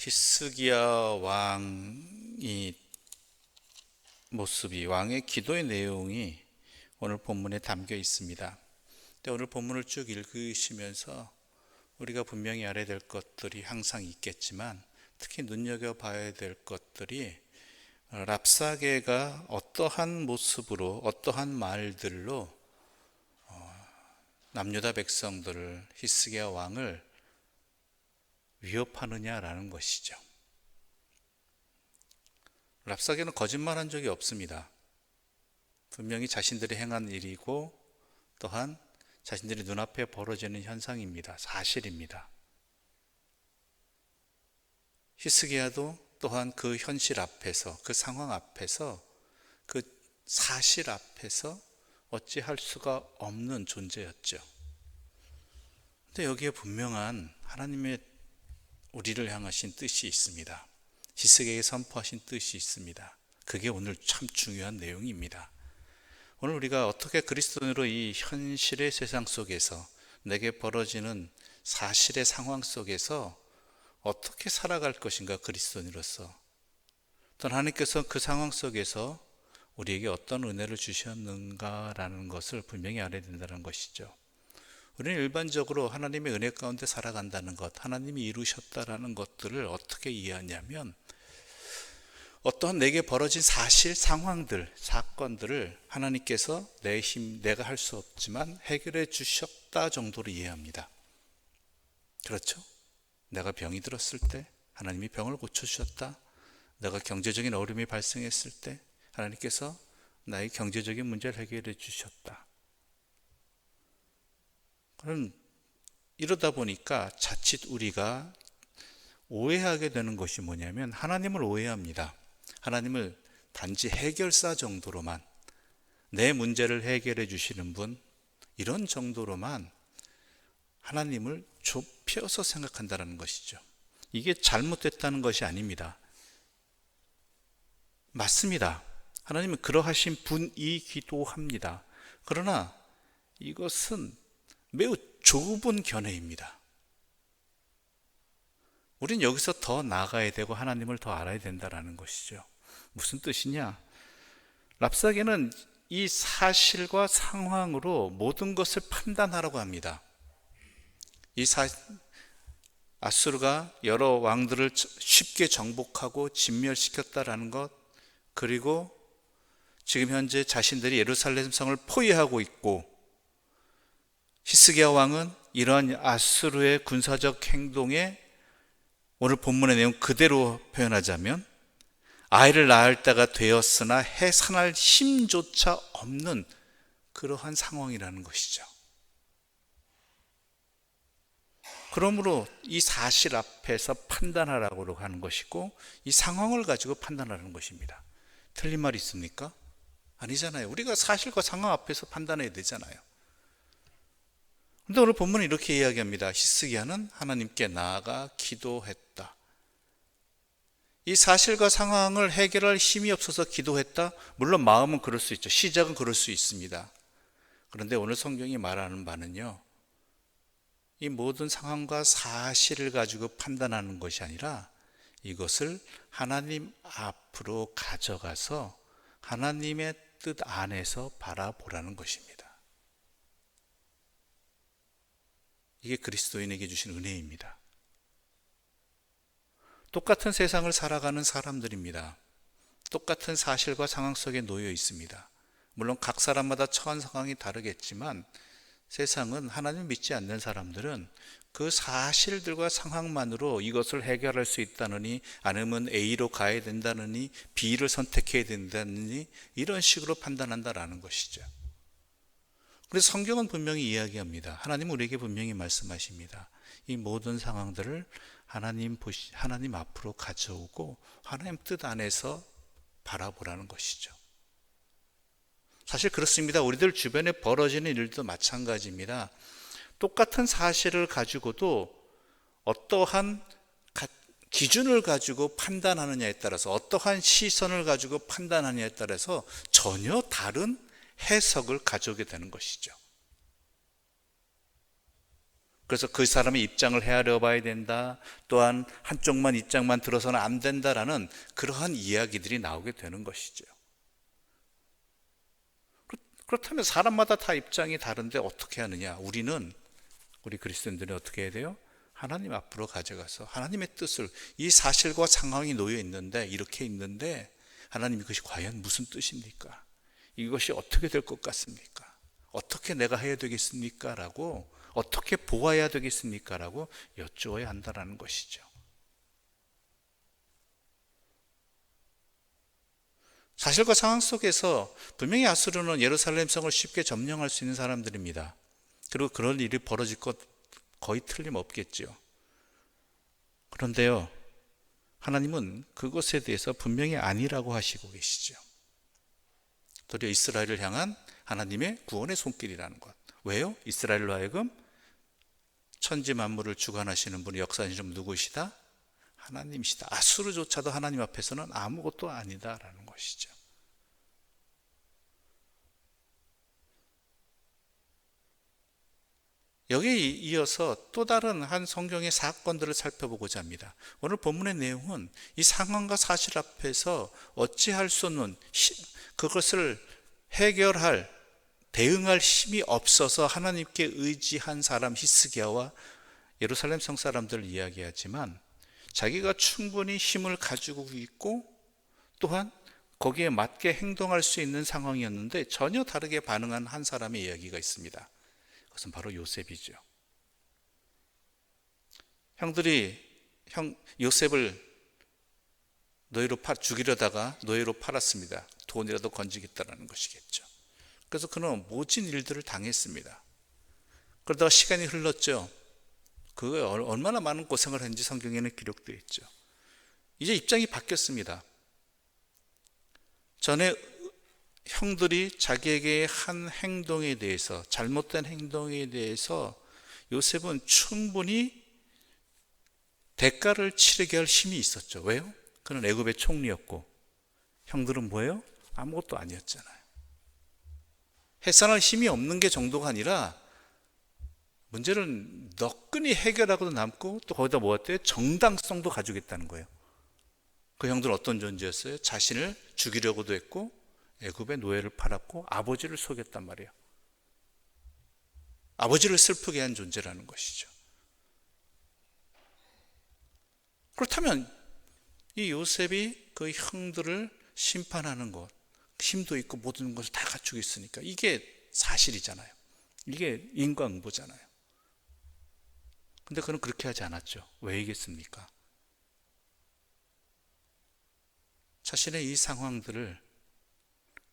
히스기야 왕의 모습이, 왕의 기도의 내용이 오늘 본문에 담겨 있습니다. 근데 오늘 본문을 쭉 읽으시면서 우리가 분명히 알아야 될 것들이 항상 있겠지만, 특히 눈여겨봐야 될 것들이 랍사게가 어떠한 모습으로, 어떠한 말들로 남유다 백성들을, 히스기야 왕을 위협하느냐라는 것이죠. 랍사게는 거짓말한 적이 없습니다. 분명히 자신들이 행한 일이고, 또한 자신들이 눈앞에 벌어지는 현상입니다. 사실입니다. 히스기야도 또한 그 현실 앞에서, 그 상황 앞에서, 그 사실 앞에서 어찌할 수가 없는 존재였죠. 근데 여기에 분명한 하나님의 우리를 향하신 뜻이 있습니다. 히스기야에게 선포하신 뜻이 있습니다. 그게 오늘 참 중요한 내용입니다. 오늘 우리가 어떻게 그리스도인으로 이 현실의 세상 속에서, 내게 벌어지는 사실의 상황 속에서 어떻게 살아갈 것인가, 그리스도인으로서. 또 하나님께서 그 상황 속에서 우리에게 어떤 은혜를 주셨는가라는 것을 분명히 알아야 된다는 것이죠. 우리는 일반적으로 하나님의 은혜 가운데 살아간다는 것, 하나님이 이루셨다라는 것들을 어떻게 이해하냐면, 어떠한 내게 벌어진 사실, 상황들, 사건들을 하나님께서 내 힘, 내가 할 수 없지만 해결해 주셨다 정도로 이해합니다. 그렇죠? 내가 병이 들었을 때 하나님이 병을 고쳐주셨다. 내가 경제적인 어려움이 발생했을 때 하나님께서 나의 경제적인 문제를 해결해 주셨다. 그럼 이러다 보니까 자칫 우리가 오해하게 되는 것이 뭐냐면, 하나님을 오해합니다. 하나님을 단지 해결사 정도로만, 내 문제를 해결해 주시는 분, 이런 정도로만 하나님을 좁혀서 생각한다는 것이죠. 이게 잘못됐다는 것이 아닙니다. 맞습니다. 하나님은 그러하신 분이기도 합니다. 그러나 이것은 매우 좁은 견해입니다. 우린 여기서 더 나아가야 되고 하나님을 더 알아야 된다는 것이죠. 무슨 뜻이냐? 랍사게는 이 사실과 상황으로 모든 것을 판단하라고 합니다. 아수르가 여러 왕들을 쉽게 정복하고 진멸시켰다라는 것, 그리고 지금 현재 자신들이 예루살렘 성을 포위하고 있고, 히스기야 왕은 이러한 아수르의 군사적 행동에, 오늘 본문의 내용 그대로 표현하자면, 아이를 낳을 때가 되었으나 해산할 힘조차 없는 그러한 상황이라는 것이죠. 그러므로 이 사실 앞에서 판단하라고 하는 것이고, 이 상황을 가지고 판단하는 것입니다. 틀린 말이 있습니까? 아니잖아요. 우리가 사실과 상황 앞에서 판단해야 되잖아요. 그런데 오늘 본문은 이렇게 이야기합니다. 히스기야는 하나님께 나아가 기도했다. 이 사실과 상황을 해결할 힘이 없어서 기도했다? 물론 마음은 그럴 수 있죠. 시작은 그럴 수 있습니다. 그런데 오늘 성경이 말하는 바는요, 이 모든 상황과 사실을 가지고 판단하는 것이 아니라 이것을 하나님 앞으로 가져가서 하나님의 뜻 안에서 바라보라는 것입니다. 이게 그리스도인에게 주신 은혜입니다. 똑같은 세상을 살아가는 사람들입니다. 똑같은 사실과 상황 속에 놓여 있습니다. 물론 각 사람마다 처한 상황이 다르겠지만, 세상은 하나님을 믿지 않는 사람들은 그 사실들과 상황만으로 이것을 해결할 수 있다느니, 아니면 A로 가야 된다느니, B를 선택해야 된다느니, 이런 식으로 판단한다라는 것이죠. 그래서 성경은 분명히 이야기합니다. 하나님은 우리에게 분명히 말씀하십니다. 이 모든 상황들을 하나님 앞으로 가져오고 하나님 뜻 안에서 바라보라는 것이죠. 사실 그렇습니다. 우리들 주변에 벌어지는 일도 마찬가지입니다. 똑같은 사실을 가지고도 어떠한 기준을 가지고 판단하느냐에 따라서, 어떠한 시선을 가지고 판단하느냐에 따라서 전혀 다른 해석을 가져오게 되는 것이죠. 그래서 그 사람의 입장을 헤아려 봐야 된다. 또한 한쪽만 입장만 들어서는 안 된다라는 그러한 이야기들이 나오게 되는 것이죠. 그렇다면 사람마다 다 입장이 다른데 어떻게 하느냐? 우리 그리스도인들은 어떻게 해야 돼요? 하나님 앞으로 가져가서 하나님의 뜻을, 이 사실과 상황이 놓여 있는데, 이렇게 있는데 하나님, 이것이 과연 무슨 뜻입니까? 이것이 어떻게 될 것 같습니까? 어떻게 내가 해야 되겠습니까? 라고, 어떻게 보아야 되겠습니까? 라고 여쭈어야 한다는 것이죠. 사실과 상황 속에서 분명히 아수르는 예루살렘 성을 쉽게 점령할 수 있는 사람들입니다. 그리고 그런 일이 벌어질 것 거의 틀림없겠죠. 그런데요, 하나님은 그것에 대해서 분명히 아니라고 하시고 계시죠. 도리어 이스라엘을 향한 하나님의 구원의 손길이라는 것. 왜요? 이스라엘로 하여금 천지 만물을 주관하시는 분이, 역사하시는 분 누구시다? 하나님이시다. 아수르조차도 하나님 앞에서는 아무것도 아니다라는 것이죠. 여기에 이어서 또 다른 한 성경의 사건들을 살펴보고자 합니다. 오늘 본문의 내용은 이 상황과 사실 앞에서 어찌할 수 없는, 그것을 해결할, 대응할 힘이 없어서 하나님께 의지한 사람 히스기야와 예루살렘 성 사람들을 이야기하지만, 자기가 충분히 힘을 가지고 있고 또한 거기에 맞게 행동할 수 있는 상황이었는데 전혀 다르게 반응한 한 사람의 이야기가 있습니다. 그것은 바로 요셉이죠. 형들이 요셉을 죽이려다가 노예로 팔았습니다. 돈이라도 건지겠다라는 것이겠죠. 그래서 그는 모진 일들을 당했습니다. 그러다가 시간이 흘렀죠. 그거에 얼마나 많은 고생을 했는지 성경에는 기록되어 있죠. 이제 입장이 바뀌었습니다. 전에 형들이 자기에게 한 행동에 대해서, 잘못된 행동에 대해서 요셉은 충분히 대가를 치르게 할 힘이 있었죠. 왜요? 그는 애굽의 총리였고 형들은 뭐예요? 아무것도 아니었잖아요. 해산할 힘이 없는 게 정도가 아니라 문제를 너끈히 해결하고도 남고, 또 거기다 뭐 어때요? 정당성도 가지고 있다는 거예요. 그 형들은 어떤 존재였어요? 자신을 죽이려고도 했고 애굽의 노예를 팔았고 아버지를 속였단 말이에요. 아버지를 슬프게 한 존재라는 것이죠. 그렇다면 이 요셉이 그 형들을 심판하는 것, 힘도 있고 모든 것을 다 갖추고 있으니까 이게 사실이잖아요. 이게 인과응보잖아요. 근데 그는 그렇게 하지 않았죠. 왜이겠습니까? 자신의 이 상황들을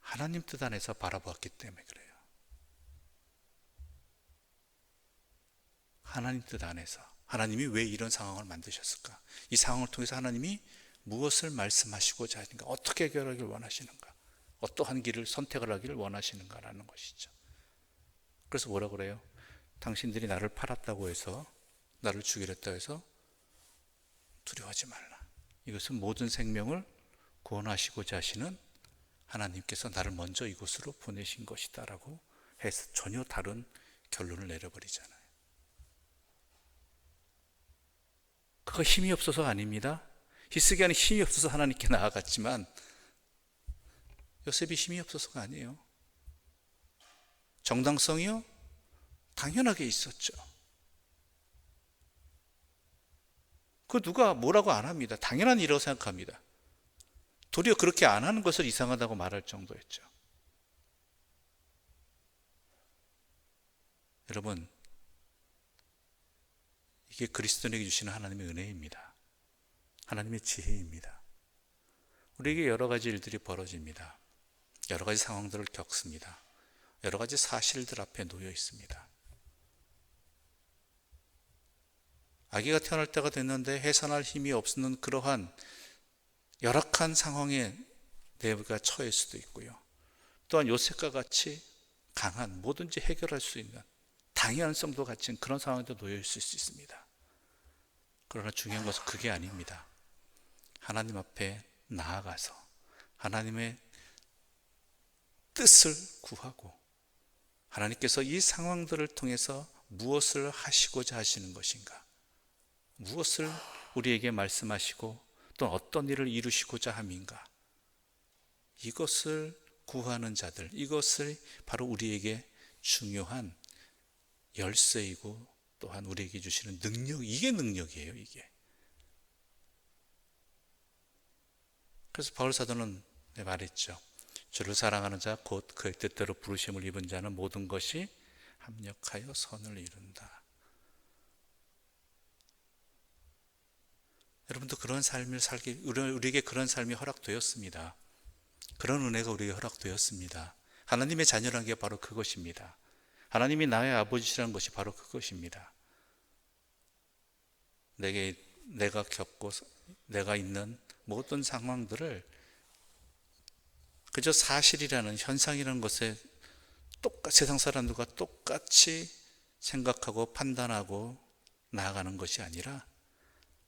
하나님 뜻 안에서 바라보았기 때문에 그래요. 하나님 뜻 안에서 하나님이 왜 이런 상황을 만드셨을까? 이 상황을 통해서 하나님이 무엇을 말씀하시고자 하는가? 어떻게 해결하기를 원하시는가? 어떠한 길을 선택을 하기를 원하시는가라는 것이죠. 그래서 뭐라 그래요? 당신들이 나를 팔았다고 해서, 나를 죽이렸다고 해서 두려워하지 말라. 이것은 모든 생명을 구원하시고자 하시는 하나님께서 나를 먼저 이곳으로 보내신 것이다 라고 해서 전혀 다른 결론을 내려버리잖아요. 그거 힘이 없어서가 아닙니다. 히스기야는 힘이 없어서 하나님께 나아갔지만 요셉이 힘이 없어서가 아니에요. 정당성이요? 당연하게 있었죠. 그 누가 뭐라고 안 합니다. 당연한 일이라고 생각합니다. 도리어 그렇게 안 하는 것을 이상하다고 말할 정도였죠. 여러분, 이게 그리스도인에게 주시는 하나님의 은혜입니다. 하나님의 지혜입니다. 우리에게 여러 가지 일들이 벌어집니다. 여러 가지 상황들을 겪습니다. 여러 가지 사실들 앞에 놓여 있습니다. 아기가 태어날 때가 됐는데 해산할 힘이 없는 그러한 열악한 상황에 내가 처할 수도 있고요. 또한 요셉과 같이 강한, 뭐든지 해결할 수 있는 당연성도 갖춘 그런 상황에도 놓여 있을 수 있습니다. 그러나 중요한 것은 그게 아닙니다. 하나님 앞에 나아가서 하나님의 뜻을 구하고 하나님께서 이 상황들을 통해서 무엇을 하시고자 하시는 것인가? 무엇을 우리에게 말씀하시고 또 어떤 일을 이루시고자 함인가? 이것을 구하는 자들, 이것을 바로 우리에게 중요한 열쇠이고 또한 우리에게 주시는 능력, 이게 능력이에요, 이게. 그래서 바울 사도는 말했죠. 주를 사랑하는 자, 곧 그의 뜻대로 부르심을 입은 자는 모든 것이 합력하여 선을 이룬다. 여러분도 그런 삶을 우리에게 그런 삶이 허락되었습니다. 그런 은혜가 우리에게 허락되었습니다. 하나님의 자녀라는 게 바로 그것입니다. 하나님이 나의 아버지시라는 것이 바로 그것입니다. 내가 겪고 내가 있는 모든 상황들을 그저 사실이라는, 현상이라는 것에 세상 사람들과 똑같이 생각하고 판단하고 나아가는 것이 아니라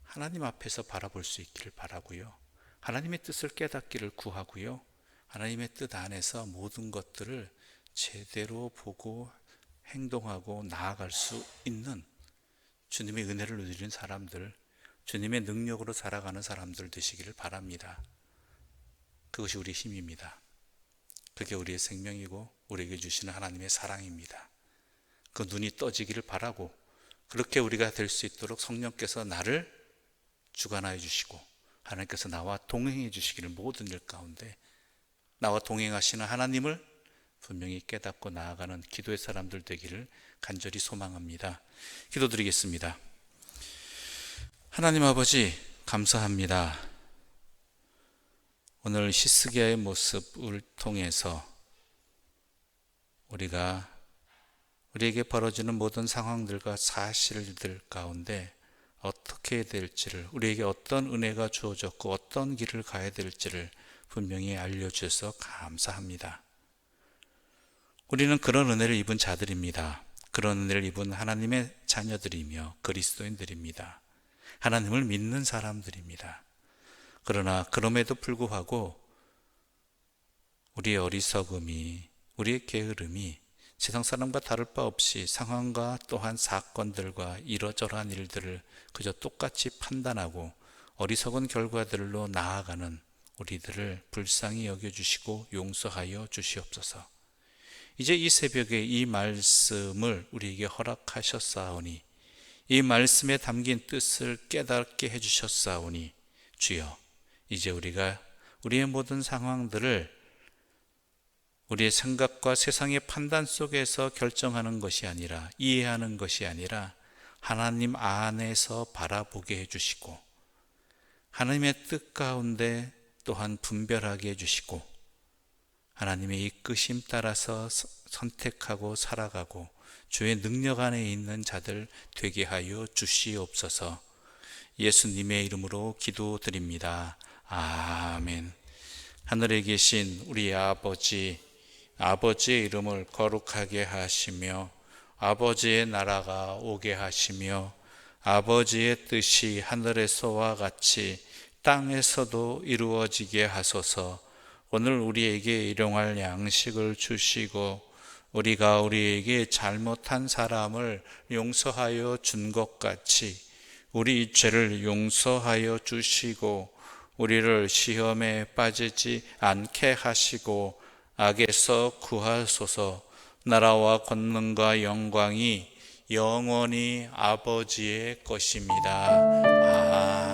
하나님 앞에서 바라볼 수 있기를 바라고요. 하나님의 뜻을 깨닫기를 구하고요. 하나님의 뜻 안에서 모든 것들을 제대로 보고 행동하고 나아갈 수 있는 주님의 은혜를 누리는 사람들, 주님의 능력으로 살아가는 사람들 되시기를 바랍니다. 그것이 우리의 힘입니다. 그게 우리의 생명이고 우리에게 주시는 하나님의 사랑입니다. 그 눈이 떠지기를 바라고, 그렇게 우리가 될 수 있도록 성령께서 나를 주관하여 주시고 하나님께서 나와 동행해 주시기를, 모든 일 가운데 나와 동행하시는 하나님을 분명히 깨닫고 나아가는 기도의 사람들 되기를 간절히 소망합니다. 기도드리겠습니다. 하나님 아버지, 감사합니다. 오늘 히스기야의 모습을 통해서 우리에게 벌어지는 모든 상황들과 사실들 가운데 어떻게 해야 될지를, 우리에게 어떤 은혜가 주어졌고 어떤 길을 가야 될지를 분명히 알려주셔서 감사합니다. 우리는 그런 은혜를 입은 자들입니다. 그런 은혜를 입은 하나님의 자녀들이며 그리스도인들입니다. 하나님을 믿는 사람들입니다. 그러나 그럼에도 불구하고 우리의 어리석음이, 우리의 게으름이 세상 사람과 다를 바 없이 상황과 또한 사건들과 이러저러한 일들을 그저 똑같이 판단하고 어리석은 결과들로 나아가는 우리들을 불쌍히 여겨주시고 용서하여 주시옵소서. 이제 이 새벽에 이 말씀을 우리에게 허락하셨사오니, 이 말씀에 담긴 뜻을 깨닫게 해주셨사오니, 주여, 이제 우리가 우리의 모든 상황들을 우리의 생각과 세상의 판단 속에서 결정하는 것이 아니라, 이해하는 것이 아니라 하나님 안에서 바라보게 해주시고 하나님의 뜻 가운데 또한 분별하게 해주시고 하나님의 이끄심 따라서 선택하고 살아가고 주의 능력 안에 있는 자들 되게 하여 주시옵소서. 예수님의 이름으로 기도드립니다. 아멘. 하늘에 계신 우리 아버지의 이름을 거룩하게 하시며 아버지의 나라가 오게 하시며 아버지의 뜻이 하늘에서와 같이 땅에서도 이루어지게 하소서. 오늘 우리에게 일용할 양식을 주시고 우리가 우리에게 잘못한 사람을 용서하여 준 것 같이 우리 죄를 용서하여 주시고 우리를 시험에 빠지지 않게 하시고 악에서 구하소서. 나라와 권능과 영광이 영원히 아버지의 것입니다. 아멘.